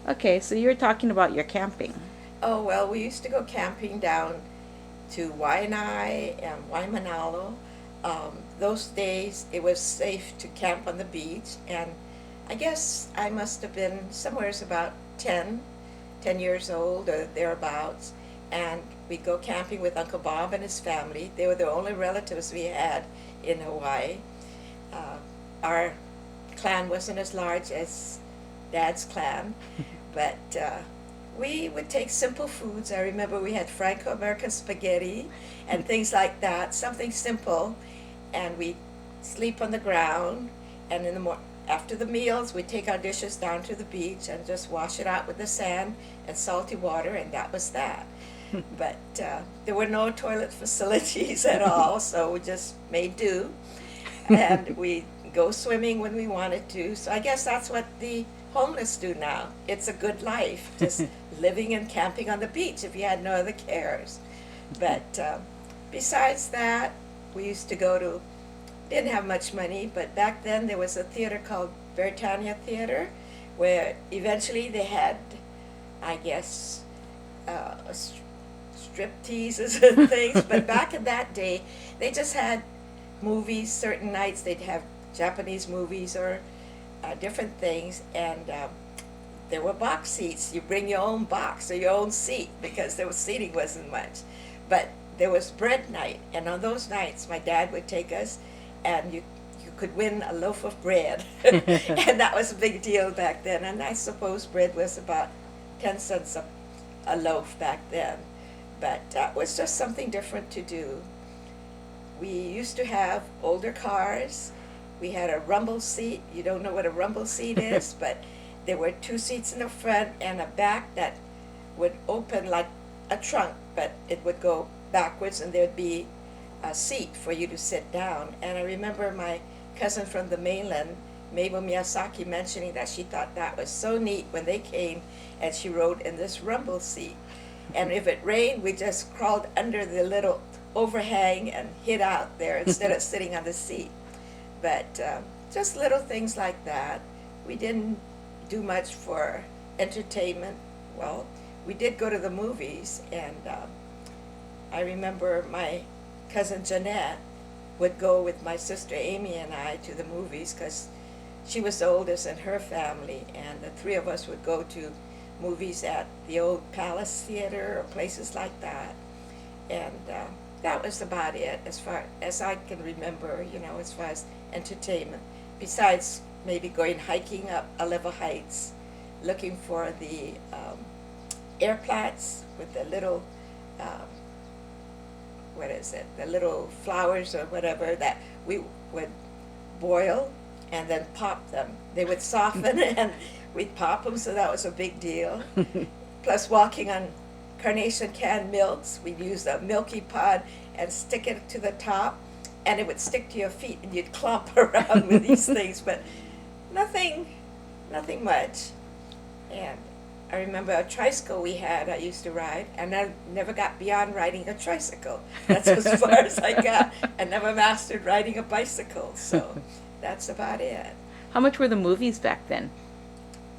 Okay, so you were talking about your camping. Oh, well, we used to go camping down to Waianae and Waimanalo. Those days it was safe to camp on the beach, and I guess I must have been somewhere about 10 years old or thereabouts, and we'd go camping with Uncle Bob and his family. They were the only relatives we had in Hawaii. Uh, our clan wasn't as large as Dad's clan, but we would take simple foods. I remember we had Franco-American spaghetti and things like that, something simple, and we sleep on the ground. And after the meals, we take our dishes down to the beach and just wash it out with the sand and salty water, and that was that. But there were no toilet facilities at all, so we just made do, and we go swimming when we wanted to. So I guess that's what the homeless do now. It's a good life, just living and camping on the beach if you had no other cares. But besides that, we used to go to, didn't have much money, but back then there was a theater called Britannia Theater, where eventually they had, I guess, uh, strip teases and things. But back in that day, they just had movies. Certain nights they'd have Japanese movies or different things, and there were box seats. You bring your own box or your own seat because there was seating wasn't much, but there was bread night, and on those nights my dad would take us, and you could win a loaf of bread, and that was a big deal back then. And I suppose bread was about 10 cents a loaf back then, but that was just something different to do. We used to have older cars. We had a rumble seat. You don't know what a rumble seat is, but there were two seats in the front and a back that would open like a trunk, but it would go backwards, and there'd be a seat for you to sit down. And I remember my cousin from the mainland, Mabel Miyazaki, mentioning that she thought that was so neat when they came and she rode in this rumble seat. And if it rained, we just crawled under the little overhang and hid out there instead of sitting on the seat. But just little things like that. We didn't do much for entertainment. Well, we did go to the movies, and I remember my cousin Jeanette would go with my sister Amy and I to the movies because she was the oldest in her family, and the three of us would go to movies at the old Palace Theater or places like that. And that was about it as far as I can remember, as far as entertainment. Besides maybe going hiking up Oliver Heights, looking for the air plants with the little, um, what is it, the little flowers or whatever that we would boil and then pop them. They would soften and we'd pop them, so that was a big deal. Plus walking on carnation canned milks, we'd use a milky pod and stick it to the top, and it would stick to your feet and you'd clomp around with these things, but nothing, nothing much. And I remember a tricycle we had, I used to ride, and I never got beyond riding a tricycle. That's as far as I got. I never mastered riding a bicycle, so that's about it. How much were the movies back then?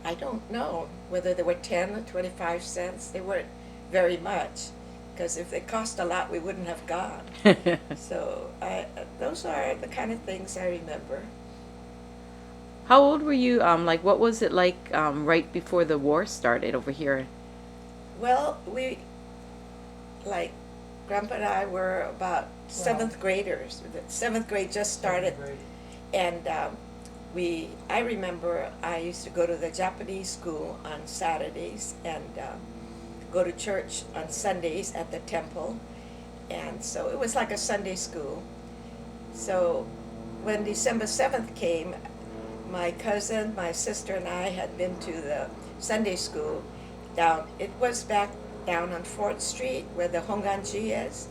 I don't know whether they were 10 or 25 cents. They weren't very much, because if they cost a lot, we wouldn't have gone. So those are the kind of things I remember. How old were you? Like, what was it like right before the war started over here? Well, like, Grandpa and I were about seventh graders. The seventh grade just started, and I remember I used to go to the Japanese school on Saturdays and go to church on Sundays at the temple, and so it was like a Sunday school. So when December 7th came, my cousin, my sister, and I had been to the Sunday school down. It was back down on 4th Street where the Honganji is,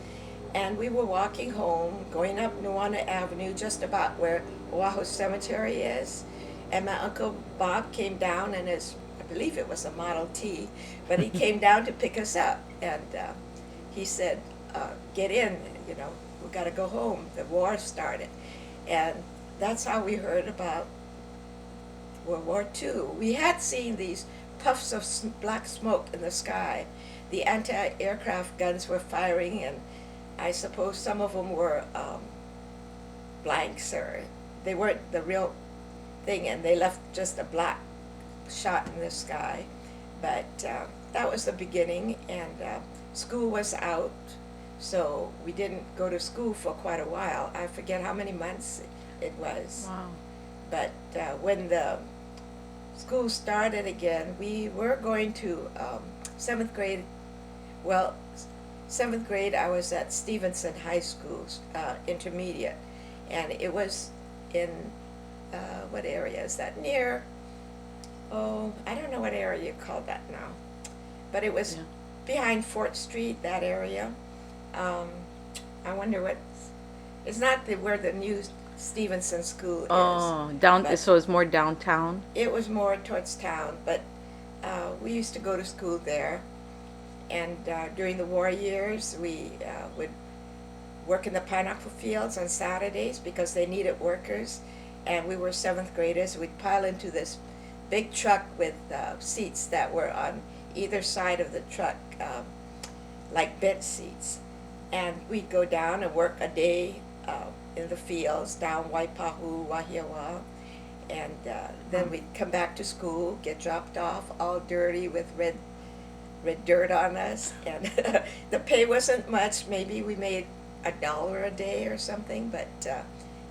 and we were walking home, going up Nuana Avenue, just about where Oahu Cemetery is, and my Uncle Bob came down in his, I believe it was a Model T, but he came down to pick us up, and he said, get in, we got to go home, the war started. And that's how we heard about World War II. We had seen these puffs of black smoke in the sky. The anti-aircraft guns were firing, and I suppose some of them were blanks, or they weren't the real thing, and they left just a black shot in the sky. But that was the beginning, and school was out, so we didn't go to school for quite a while. I forget how many months it was. Wow. But when the school started again, we were going to seventh grade. Well, seventh grade, I was at Stevenson High School, intermediate, and it was in what area is that? Near, oh, I don't know what area you call that now, but it was Yeah. behind Fort Street, that area. Um, I wonder what, it's not where the new Stevenson School is. Oh, down. But So it's more downtown. it was more towards town, but we used to go to school there. And during the war years, we would work in the pineapple fields on Saturdays because they needed workers. And we were seventh graders. We'd pile into this big truck with seats that were on either side of the truck, like bench seats. And we'd go down and work a day in the fields, down Waipahu, Wahiawa. And then we'd come back to school, get dropped off, all dirty with red dirt on us. And the pay wasn't much. Maybe we made $1 a day or something, but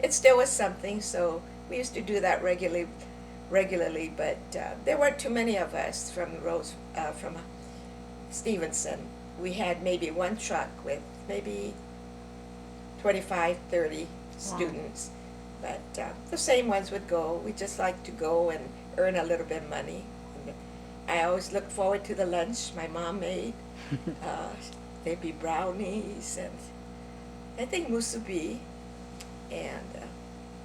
it still was something. So we used to do that regularly. But there weren't too many of us from from Stevenson. We had maybe one truck with maybe 25, 30 students. But the same ones would go. We just like to go and earn a little bit of money. And I always look forward to the lunch my mom made. They'd be brownies and I think musubi. And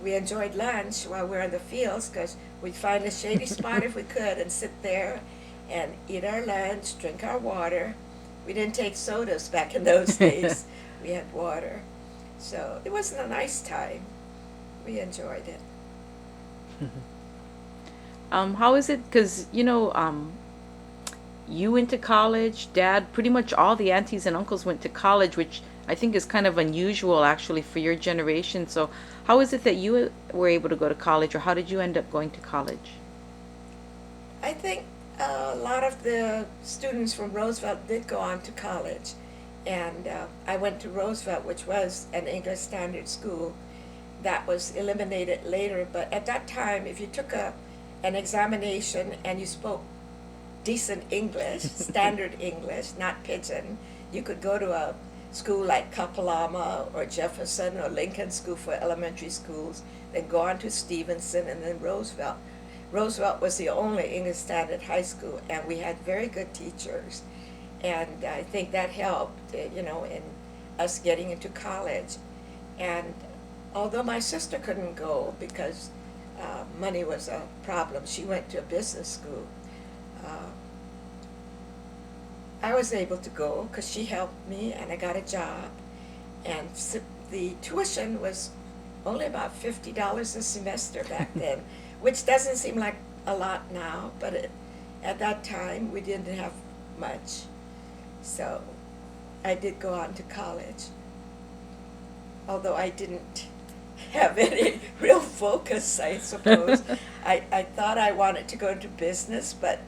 we enjoyed lunch while we were in the fields because we'd find a shady spot if we could and sit there and eat our lunch, drink our water. We didn't take sodas back in those days. We had water. So it was a nice time. We enjoyed it. How is it? Because you went to college. Dad, pretty much all the aunties and uncles went to college, which I think is kind of unusual actually for your generation. So, how is it that you were able to go to college, or how did you end up going to college? I think a lot of the students from Roosevelt did go on to college. And I went to Roosevelt, which was an English standard school. That was eliminated later, but at that time, if you took an examination and you spoke decent English, standard English, not pidgin, you could go to a school like Kapalama or Jefferson or Lincoln School for elementary schools, then go on to Stevenson and then Roosevelt. Roosevelt was the only English standard high school, and we had very good teachers. And I think that helped, in us getting into college. And although my sister couldn't go because money was a problem, she went to a business school. I was able to go because she helped me and I got a job. And the tuition was only about $50 a semester back then, which doesn't seem like a lot now, but at that time we didn't have much. So I did go on to college, although I didn't have any real focus, I suppose. I thought I wanted to go into business, but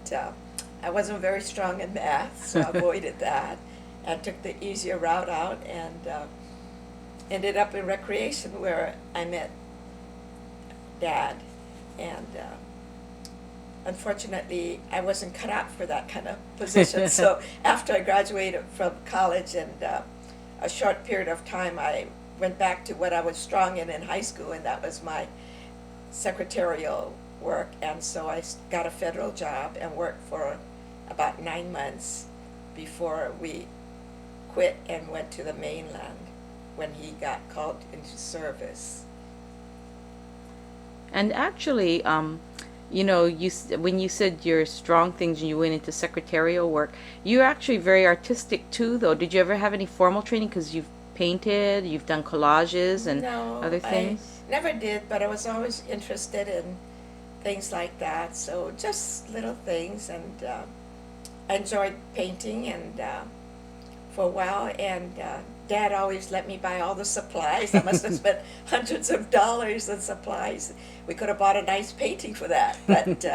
I wasn't very strong in math, so I avoided that and took the easier route out and ended up in recreation where I met Dad. And unfortunately, I wasn't cut out for that kind of position. So after I graduated from college and a short period of time, I went back to what I was strong in high school, and that was my secretarial work. And so I got a federal job and worked for about 9 months before we quit and went to the mainland when he got called into service. And actually, when you said your strong things and you went into secretarial work, you're actually very artistic too, though. Did you ever have any formal training? Because you've painted, you've done collages and No, other things. I never did, but I was always interested in things like that. So just little things, and I enjoyed painting, and for a while, and Dad always let me buy all the supplies. I must have spent hundreds of dollars on supplies. We could have bought a nice painting for that, but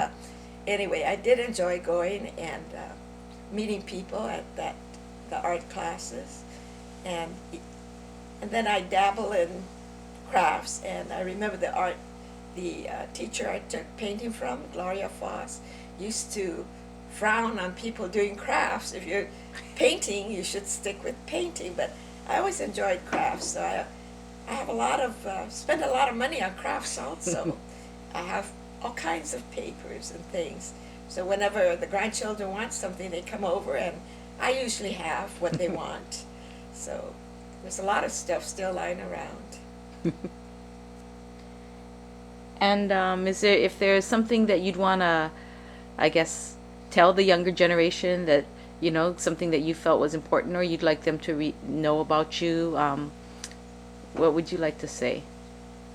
anyway, I did enjoy going and meeting people at the art classes, and and then I dabble in crafts. And I remember the teacher I took painting from, Gloria Foss, used to frown on people doing crafts. If you're painting, you should stick with painting. But I always enjoyed crafts, so I have spend a lot of money on crafts also. I have all kinds of papers and things. So whenever the grandchildren want something, they come over, and I usually have what they want. So there's a lot of stuff still lying around. And is there, if there's something that you'd want to, I guess, tell the younger generation that, something that you felt was important or you'd like them to know about you, what would you like to say?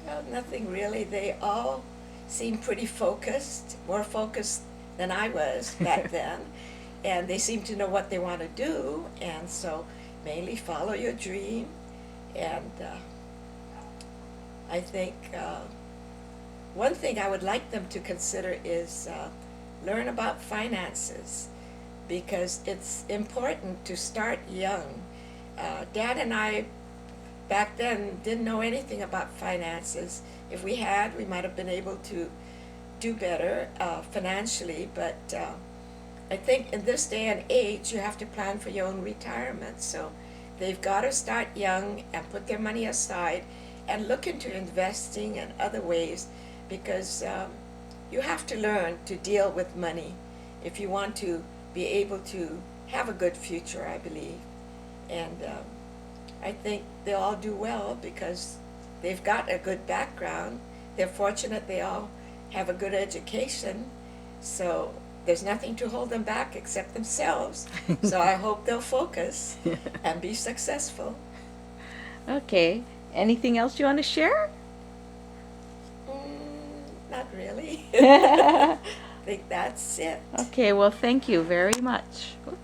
Well, nothing really. They all seem pretty focused, more focused than I was back then. And they seem to know what they want to do. And so mainly follow your dream. And I think one thing I would like them to consider is learn about finances, because it's important to start young. Dad and I back then didn't know anything about finances. If we had, we might have been able to do better financially, but I think in this day and age you have to plan for your own retirement. So they've got to start young and put their money aside and look into investing and other ways, because you have to learn to deal with money if you want to be able to have a good future, I believe. And I think they'll all do well because they've got a good background. They're fortunate they all have a good education, so there's nothing to hold them back except themselves. So I hope they'll focus and be successful. Okay. Anything else you want to share? Not really. I think that's it. Okay, well, thank you very much. Oops.